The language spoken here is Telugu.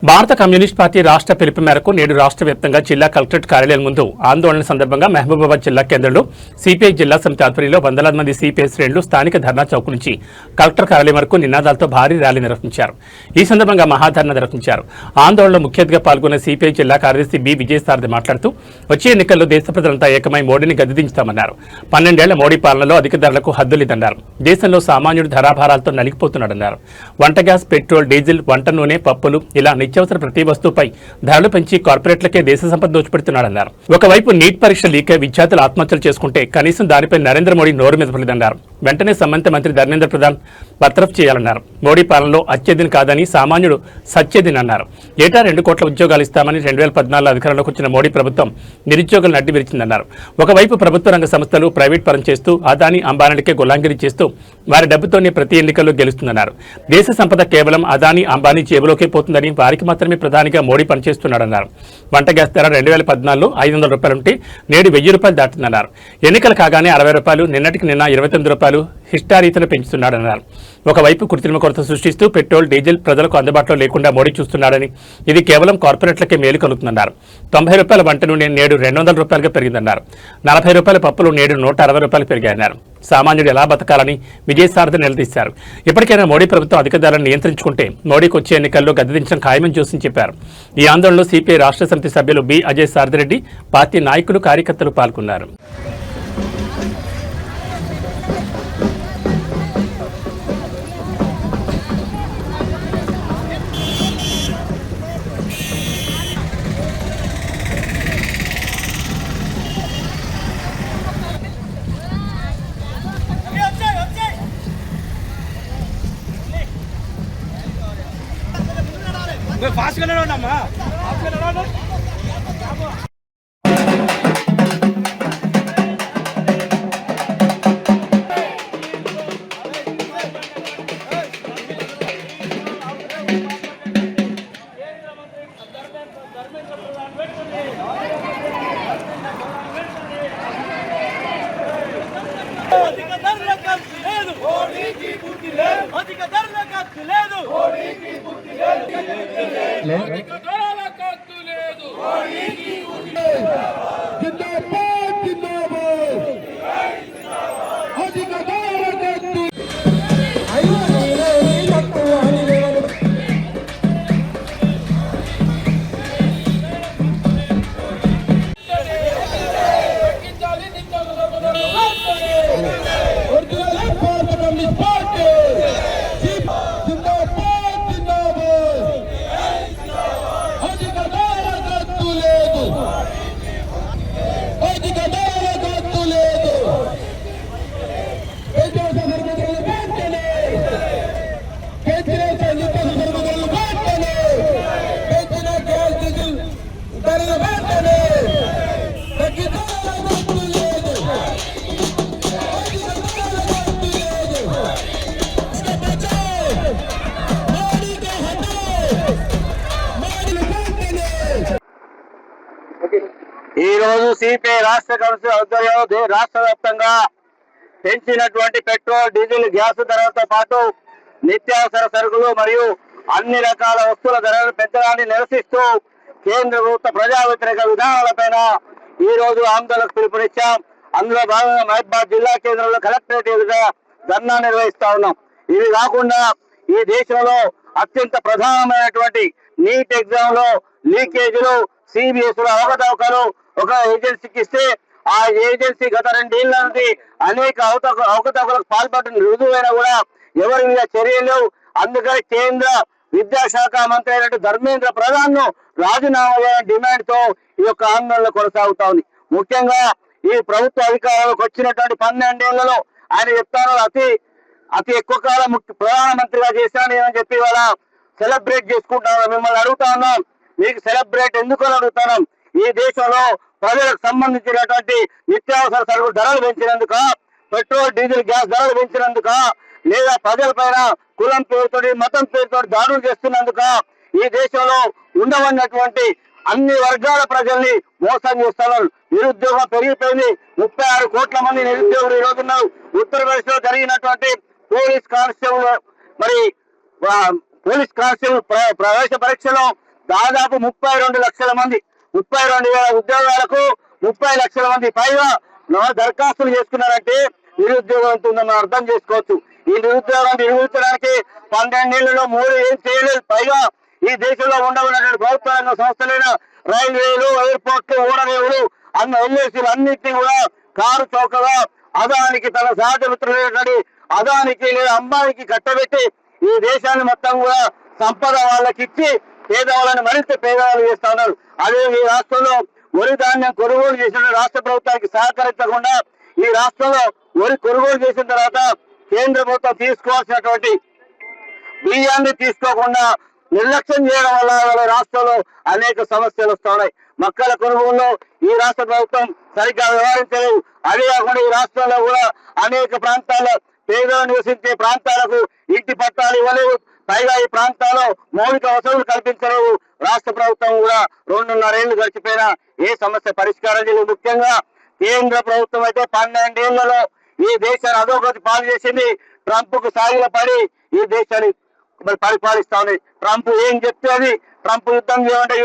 భారత కమ్యూనిస్ట్ పార్టీ రాష్ట్ర పిలుపు మేరకు నేడు రాష్ట్ర వ్యాప్తంగా జిల్లా కలెక్టరేట్ కార్యాలయం ముందు ఆందోళన సందర్భంగా మహబూబాబాద్ జిల్లా కేంద్రంలో సిపిఐ జిల్లా సమితి ఆధ్వర్యంలో వందలాది మంది సిపిఐ శ్రేణులు స్థానిక ధర్నా చౌక్ నుంచి కలెక్టర్ కార్యాలయం వరకు నినాదాలతో భారీ ర్యాలీ నిర్వహించారు. ఈ సందర్భంగా మహాధర్నా నిర్వహించారు. ఆందోళనలో ముఖ్య అతిథిగా పాల్గొన్న సిపిఐ జిల్లా కార్యదర్శి బి విజయసారథి మాట్లాడుతూ వచ్చే ఎన్నికల్లో దేశ ప్రజలంతా ఏకమై మోడీని గద్దెదించుతామన్నారు. 12 ఏళ్ల మోడీ పాలనలో అధిక ధరలకు హద్దులేదన్నారు. దేశంలో సామాన్యుడు ధరాభారాలతో నలిగిపోతున్నాడన్నారు. వంట గ్యాస్, పెట్రోల్, డీజిల్, వంట నూనె, పప్పులు ఇలా నిత్యావసర ప్రతి వస్తువుపై ధరలు పెంచి కార్పొరేట్లకే దేశ సంపద దోచిపెడుతున్నాడన్నారు. ఒకవైపు నీట్ పరీక్ష లీక్ అయి విద్యార్థులు ఆత్మహత్యలు చేసుకుంటే కనీసం దానిపై నరేంద్ర మోడీ నోరు మెదపలేదన్నారు. వెంటనే సంబంధిత మంత్రి ధర్మేంద్ర ప్రధాన్ బర్తరఫ్ చేయాలన్నారు. మోడీ పాలనలో అత్యధిని కాదని సామాన్యుడు సత్యదిని అన్నారు. ఏటా 2 కోట్ల ఉద్యోగాలు ఇస్తామని 2014 అధికారంలోకి వచ్చిన మోడీ ప్రభుత్వం నిరుద్యోగులను అడ్డు విరిచిందన్నారు. ఒకవైపు ప్రభుత్వ రంగ సంస్థలు ప్రైవేట్ పరం చేస్తూ అదానీ, అంబానీలకే గులాంగిరి చేస్తూ వారి డబ్బుతోనే ప్రతి ఎన్నికల్లో గెలుస్తుందన్నారు. దేశ సంపద కేవలం అదానీ, అంబానీ జేబులోకే పోతుందని వారికి మాత్రమే ప్రధానిగా మోడీ పనిచేస్తున్నాడన్నారు. వంట గ్యాస్ ధర 2014లో 500 రూపాయలు ఉంటే నేడు 1000 రూపాయలు దాటిందన్నారు. ఎన్నికలు కాగానే 60 రూపాయలు, నిన్నటికి నిన్న 29 రూపాయలు హిస్టారీతను పెంచుతున్నాడన్నారు. ఒకవైపు కృత్రిమ కొరత సృష్టిస్తూ పెట్రోల్, డీజిల్ ప్రజలకు అందుబాటులో లేకుండా మోడీ చూస్తున్నాడని, ఇది కేవలం కార్పొరేట్లకే మేలు కలుగుతుందన్నారు. 90 రూపాయల వంట నూనె నేడు 200 రూపాయలుగా పెరిగిందన్నారు. 40 రూపాయల పప్పులు నేడు 160 రూపాయలు పెరిగాయన్నారు. సామాన్యుడు ఎలా బతకాలని విజయసారథి నిలదీశారు. ఇప్పటికైనా మోడీ ప్రభుత్వం అధిక ధరలను నియంత్రించుకుంటే మోడీకి వచ్చే ఎన్నికల్లో గద్దెదించడం ఖాయమని చూసి చెప్పారు. ఈ ఆందోళనలో సిపిఐ రాష్ట్ర సమితి సభ్యులు బి అజయ్ సారథిరెడ్డి, పార్టీ నాయకులు, కార్యకర్తలు పాల్గొన్నారు. ఫాస్ట్ గా నడవండి అమ్మా. అధిక ధరల ఖర్చు లేదు, మోడీకి బుద్ధి లేదు. అధిక ధరల ఖర్చు లేదు, మోడీకి బుద్ధి లేదు. అధిక ధరల ఖర్చు లేదు, మోడీకి బుద్ధి లేదు. జిందాబాద్ జిందాబాద్, అధిక ధరల ఖర్చు ఈ రోజు సిపిఐ రాష్ట్ర కమిటీ ఆధ్వర్యంలో రాష్ట్ర వ్యాప్తంగా పెంచినటువంటి పెట్రోల్, డీజిల్, గ్యాస్ ధరలతో పాటు నిత్యావసర సరుకులు మరియు అన్ని రకాల వస్తువుల ధరలు పెంచడాన్ని నిరసిస్తూ కేంద్ర ప్రభుత్వ ప్రజా వ్యతిరేక విధానాలపైన ఈ రోజు ఆందోళనకు పిలుపునిచ్చాం. అందులో భాగంగా మహబూబాబాద్ జిల్లా కేంద్రంలో కలెక్టరేట్ ఎదురుగా ధర్నా నిర్వహిస్తా ఉన్నాం. ఇవి కాకుండా ఈ దేశంలో అత్యంత ప్రధానమైనటువంటి నీట్ ఎగ్జామ్ లో లీకేజీలు, సిబిఎస్ లో అవకతవకలు ఒక ఏజెన్సీకి ఇస్తే ఆ ఏజెన్సీ గత 2 ఏళ్ల నుండి అనేక అవకతవకలకు పాల్పడిన రుజువైనా కూడా ఎవరి మీద చర్యలు. అందుకని కేంద్ర విద్యాశాఖ మంత్రి అయినట్టు ధర్మేంద్ర ప్రధాన్ ను రాజీనామా చేయాలని డిమాండ్ తో ఈ యొక్క ఆందోళన కొనసాగుతా ఉంది. ముఖ్యంగా ఈ ప్రభుత్వ అధికారంలోకి వచ్చినటువంటి 12 ఏళ్లలో ఆయన చెప్తారు అతి ఎక్కువ కాలం ప్రధానమంత్రిగా చేశాను అని చెప్పి వాళ్ళ సెలబ్రేట్ చేసుకుంటాను. మిమ్మల్ని అడుగుతా ఉన్నాం, మీకు సెలబ్రేట్ ఎందుకు అని అడుగుతున్నాం. ఈ దేశంలో ప్రజలకు సంబంధించినటువంటి నిత్యావసర సరుకులు ధరలు పెంచినందుక, పెట్రోల్, డీజిల్, గ్యాస్ ధరలు పెంచినందుక, లేదా ప్రజల పైన కులం పేరుతోటి, మతం పేరుతోటి దాడులు చేస్తున్నందుక, ఈ దేశంలో ఉండవన్నటువంటి అన్ని వర్గాల ప్రజల్ని మోసం చేస్తున్నారు. నిరుద్యోగం పెరిగిపోయింది. 36 కోట్ల మంది నిరుద్యోగులు ఈ రోజు ఉన్నారు. ఉత్తరప్రదేశ్ లో జరిగినటువంటి పోలీస్ కానిస్టేబుల్ ప్రవేశ పరీక్షలో దాదాపు 32 లక్షల మంది 32,000 ఉద్యోగాలకు 30 లక్షల మంది పైగా దరఖాస్తులు చేసుకున్నారంటే నిరుద్యోగం ఉంటుందని మనం అర్థం చేసుకోవచ్చు. ఈ నిరుద్యోగం నిర్వహించడానికి 12 ఏళ్లలో 3 ఏం చేయలేదు. పైగా ఈ దేశంలో ఉండవలసినటువంటి ప్రభుత్వ రంగ సంస్థలైన రైల్వేలు, ఎయిర్పోర్ట్లు, ఓడరేవులు అన్న ఎల్ఐసీలు అన్నింటినీ కూడా కారు చౌకగా అదానికి తన సహజ మిత్రులైనటువంటి అదానికి లేదా అంబానికి కట్టబెట్టి ఈ దేశాన్ని మొత్తం కూడా సంపద వాళ్ళకి ఇచ్చి పేదవాళ్ళని మరింత పేదవాళ్ళు చేస్తా ఉన్నారు. అదే ఈ రాష్ట్రంలో వరి ధాన్యం కొనుగోలు చేసిన రాష్ట్ర ప్రభుత్వానికి సహకరించకుండా ఈ రాష్ట్రంలో వరి కొనుగోలు చేసిన తర్వాత కేంద్ర ప్రభుత్వం తీసుకోవాల్సినటువంటి బియ్యాన్ని తీసుకోకుండా నిర్లక్ష్యం చేయడం వల్ల రాష్ట్రంలో అనేక సమస్యలు వస్తా ఉన్నాయి. మొక్కల కొనుగోలులో ఈ రాష్ట్ర ప్రభుత్వం సరిగ్గా వ్యవహరించలేదు. అదే కాకుండా ఈ రాష్ట్రంలో కూడా అనేక ప్రాంతాల్లో పేదలు నివసించే ప్రాంతాలకు ఇంటి పట్టాలు ఇవ్వలేవు. పైగా ఈ ప్రాంతాల్లో మౌలిక వసతులు కల్పించలేవు. రాష్ట్ర ప్రభుత్వం కూడా 2.5 ఏళ్లు గడిచిపోయినా ఏ సమస్య పరిష్కారం చేయలేదు. ముఖ్యంగా కేంద్ర ప్రభుత్వం అయితే 12 ఏళ్లలో ఈ దేశాన్ని అధోగతి పాలు చేసింది. ట్రంప్ కు సాగిల పడి ఈ దేశాన్ని పరిపాలిస్తా ఉంది. ట్రంప్ ఏం చెప్తే అది, ట్రంప్ యుద్ధం చేయమంటే